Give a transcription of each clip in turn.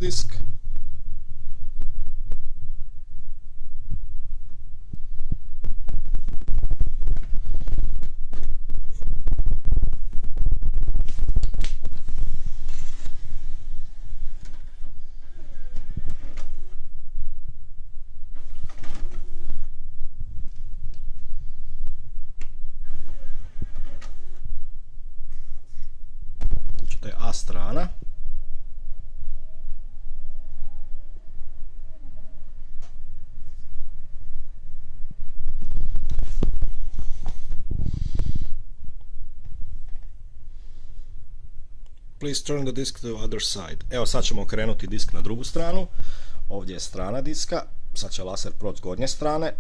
disk. To je A strana. Please turn the disk to the other side. Evo sad ćemo okrenuti disk na drugu stranu. Ovdje je strana diska. Sad će laser proći s gornje strane.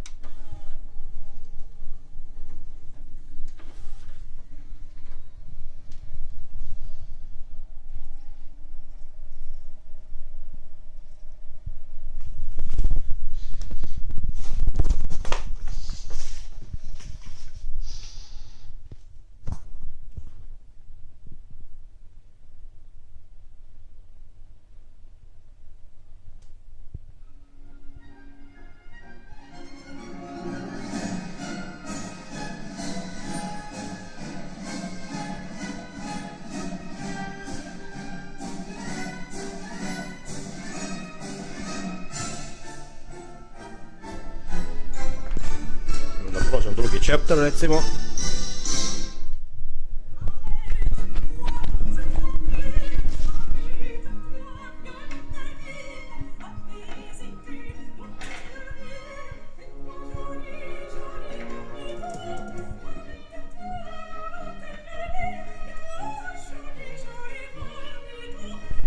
Prođem drugi chapter recimo.